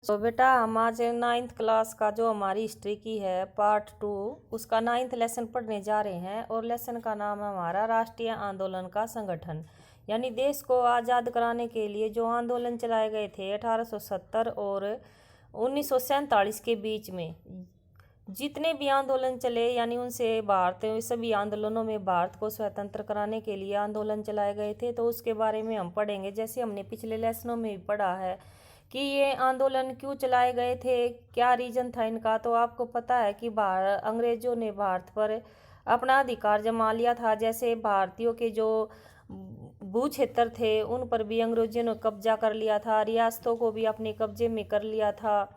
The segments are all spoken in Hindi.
तो बेटा हम आज 9th क्लास का जो हमारी हिस्ट्री की है पार्ट 2 उसका 9th लेसन पढ़ने जा रहे हैं। और लेसन का नाम है हमारा राष्ट्रीय आंदोलन का संगठन। यानी देश को आज़ाद कराने के लिए जो आंदोलन चलाए गए थे 1870 और 1947 के बीच में जितने भी आंदोलन चले, यानी उनसे भारत सभी आंदोलनों में भारत को स्वतंत्र कराने के लिए आंदोलन चलाए गए थे। तो उसके बारे में हम पढ़ेंगे। जैसे हमने पिछले लेसनों में भी पढ़ा है कि ये आंदोलन क्यों चलाए गए थे, क्या रीजन था इनका। तो आपको पता है कि अंग्रेजों ने भारत पर अपना अधिकार जमा लिया था। जैसे भारतीयों के जो भू क्षेत्र थे उन पर भी अंग्रेजों ने कब्जा कर लिया था, रियासतों को भी अपने कब्जे में कर लिया था।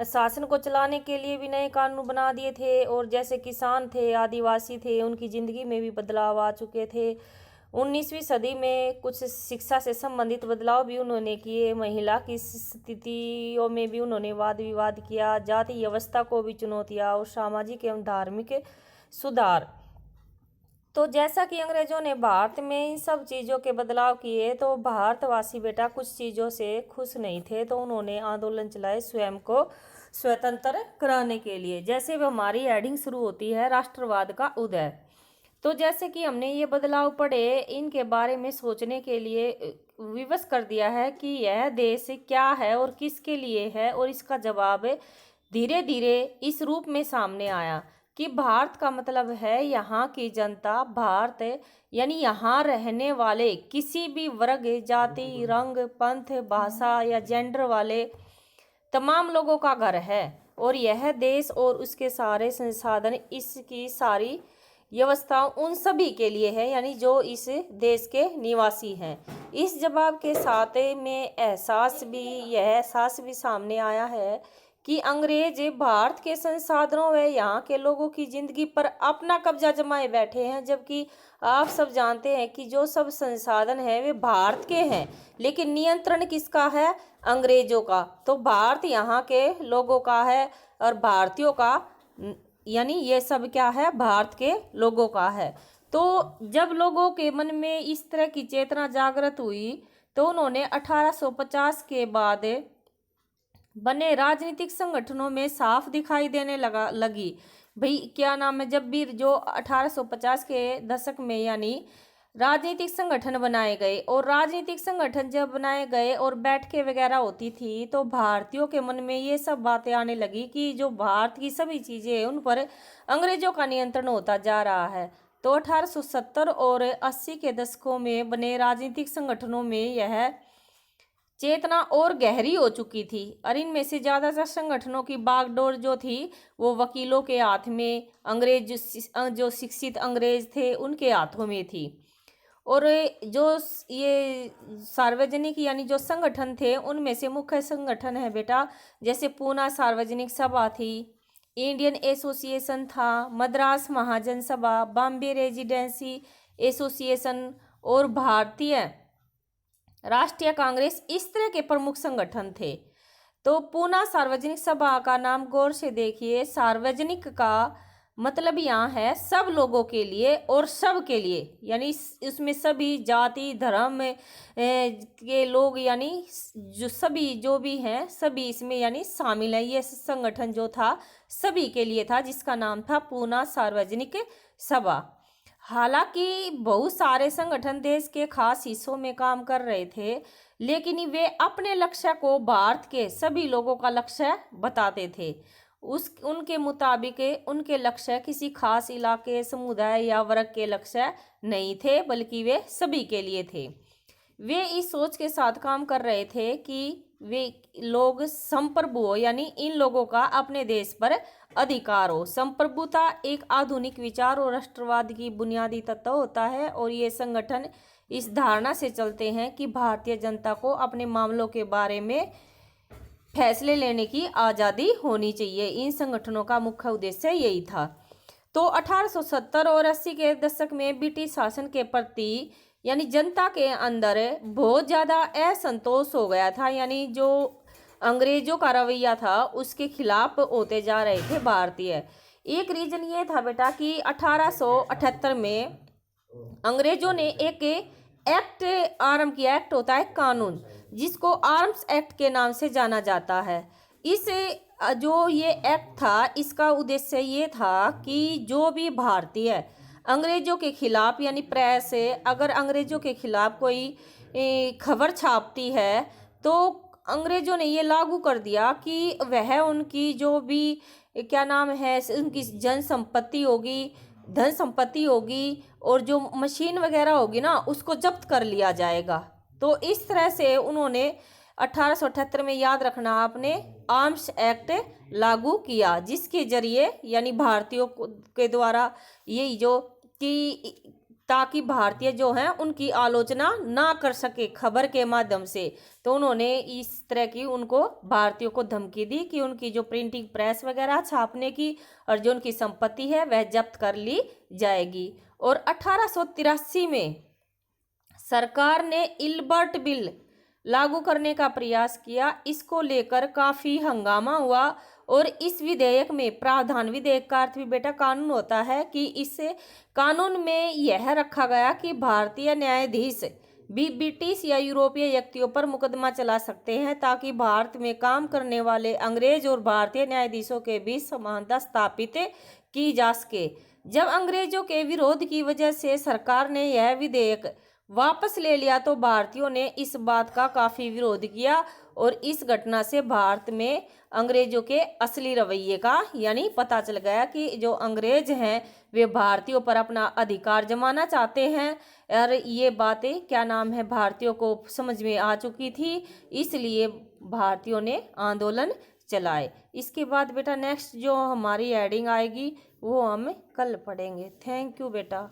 शासन को चलाने के लिए भी नए कानून बना दिए थे। और जैसे किसान थे, आदिवासी थे, उनकी ज़िंदगी में भी बदलाव आ चुके थे। 19वीं सदी में कुछ शिक्षा से संबंधित बदलाव भी उन्होंने किए। महिला की स्थितियों में भी उन्होंने वाद विवाद किया। जाति व्यवस्था को भी चुनौतियाँ और सामाजिक एवं धार्मिक सुधार। तो जैसा कि अंग्रेजों ने भारत में इन सब चीज़ों के बदलाव किए, तो भारतवासी बेटा कुछ चीज़ों से खुश नहीं थे। तो उन्होंने आंदोलन चलाए स्वयं को स्वतंत्र कराने के लिए। जैसे वो हमारी हेडिंग शुरू होती है राष्ट्रवाद का उदय। तो जैसे कि हमने ये बदलाव पढ़े, इनके बारे में सोचने के लिए विवश कर दिया है कि यह देश क्या है और किसके लिए है। और इसका जवाब धीरे धीरे इस रूप में सामने आया कि भारत का मतलब है यहाँ की जनता। भारत यानी यहाँ रहने वाले किसी भी वर्ग, जाति, रंग, पंथ, भाषा या जेंडर वाले तमाम लोगों का घर है। और यह देश और उसके सारे संसाधन, इसकी सारी व्यवस्थाओं उन सभी के लिए है, यानी जो इस देश के निवासी हैं। इस जवाब के साथ में यह एहसास भी सामने आया है कि अंग्रेज भारत के संसाधनों व यहाँ के लोगों की जिंदगी पर अपना कब्जा जमाए बैठे हैं। जबकि आप सब जानते हैं कि जो सब संसाधन हैं वे भारत के हैं, लेकिन नियंत्रण किसका है? अंग्रेजों का। तो भारत यहाँ के लोगों का है और भारतीयों का, यानी ये सब क्या है? भारत के लोगों का है। तो जब लोगों के मन में इस तरह की चेतना जागृत हुई तो उन्होंने 1850 के बाद बने राजनीतिक संगठनों में साफ दिखाई देने लगी। भाई क्या नाम है, जब भी जो 1850 के दशक में यानी राजनीतिक संगठन बनाए गए, और राजनीतिक संगठन जब बनाए गए और बैठकें वगैरह होती थी, तो भारतीयों के मन में ये सब बातें आने लगी कि जो भारत की सभी चीज़ें हैं उन पर अंग्रेजों का नियंत्रण होता जा रहा है। तो 1870 और 80 के दशकों में बने राजनीतिक संगठनों में यह चेतना और गहरी हो चुकी थी। और इनमें से ज़्यादातर संगठनों की बागडोर जो थी वो वकीलों के हाथ में, अंग्रेज जो शिक्षित अंग्रेज थे उनके हाथों में थी। और जो ये सार्वजनिक यानी जो संगठन थे उनमें से मुख्य संगठन है बेटा, जैसे पूना सार्वजनिक सभा थी, इंडियन एसोसिएशन था, मद्रास महाजन सभा, बॉम्बे रेजिडेंसी एसोसिएशन और भारतीय राष्ट्रीय कांग्रेस, इस तरह के प्रमुख संगठन थे। तो पूना सार्वजनिक सभा का नाम गौर से देखिए। सार्वजनिक का मतलब यहाँ है सब लोगों के लिए और सब के लिए, यानी इसमें सभी जाति धर्म के लोग, यानी जो सभी जो भी हैं सभी इसमें यानी शामिल है। ये संगठन जो था सभी के लिए था, जिसका नाम था पूना सार्वजनिक सभा। हालांकि बहुत सारे संगठन देश के खास हिस्सों में काम कर रहे थे, लेकिन वे अपने लक्ष्य को भारत के सभी लोगों का लक्ष्य बताते थे। उनके मुताबिक उनके लक्ष्य किसी खास इलाके, समुदाय या वर्ग के लक्ष्य नहीं थे, बल्कि वे सभी के लिए थे। वे इस सोच के साथ काम कर रहे थे कि वे लोग संप्रभु हो, यानी इन लोगों का अपने देश पर अधिकार हो। संप्रभुता एक आधुनिक विचार और राष्ट्रवाद की बुनियादी तत्व होता है। और ये संगठन इस धारणा से चलते हैं कि भारतीय जनता को अपने मामलों के बारे में फैसले लेने की आज़ादी होनी चाहिए। इन संगठनों का मुख्य उद्देश्य यही था। तो 1870 और 80 के दशक में ब्रिटिश शासन के प्रति यानी जनता के अंदर बहुत ज़्यादा असंतोष हो गया था। यानी जो अंग्रेजों का रवैया था उसके खिलाफ होते जा रहे थे भारतीय। एक रीजन ये था बेटा कि 1878 में अंग्रेजों ने एक एक्ट आरंभ किया। एक्ट होता है कानून, जिसको आर्म्स एक्ट के नाम से जाना जाता है। इस जो ये एक्ट था, इसका उद्देश्य ये था कि जो भी भारतीय अंग्रेजों के खिलाफ यानी प्रेस से अगर अंग्रेजों के खिलाफ कोई खबर छापती है तो अंग्रेजों ने ये लागू कर दिया कि वह उनकी जो भी क्या नाम है उनकी जन संपत्ति होगी, धन संपत्ति होगी और जो मशीन वगैरह होगी ना उसको जब्त कर लिया जाएगा। तो इस तरह से उन्होंने 1878 में, याद रखना आपने, आर्म्स एक्ट लागू किया, जिसके जरिए यानी भारतीयों के द्वारा ये जो कि ताकि भारतीय जो हैं उनकी आलोचना ना कर सके खबर के माध्यम से। तो उन्होंने इस तरह की उनको भारतीयों को धमकी दी कि उनकी जो प्रिंटिंग प्रेस वगैरह छापने की और जो उनकी संपत्ति है वह जब्त कर ली जाएगी। और 1883 में सरकार ने इल्बर्ट बिल लागू करने का प्रयास किया। इसको लेकर काफ़ी हंगामा हुआ और इस विधेयक में प्रावधान, विधेयक का अर्थ भी बेटा कानून होता है, कि इससे कानून में यह रखा गया कि भारतीय न्यायाधीश भी ब्रिटिश या यूरोपीय व्यक्तियों पर मुकदमा चला सकते हैं ताकि भारत में काम करने वाले अंग्रेज और भारतीय न्यायाधीशों के बीच समानता स्थापित की जा सके। जब अंग्रेजों के विरोध की वजह से सरकार ने यह विधेयक वापस ले लिया तो भारतीयों ने इस बात का काफ़ी विरोध किया और इस घटना से भारत में अंग्रेजों के असली रवैये का यानी पता चल गया कि जो अंग्रेज हैं वे भारतीयों पर अपना अधिकार जमाना चाहते हैं। और ये बातें क्या नाम है भारतीयों को समझ में आ चुकी थी, इसलिए भारतीयों ने आंदोलन चलाए। इसके बाद बेटा नेक्स्ट जो हमारी हेडिंग आएगी वो हम कल पढ़ेंगे। थैंक यू बेटा।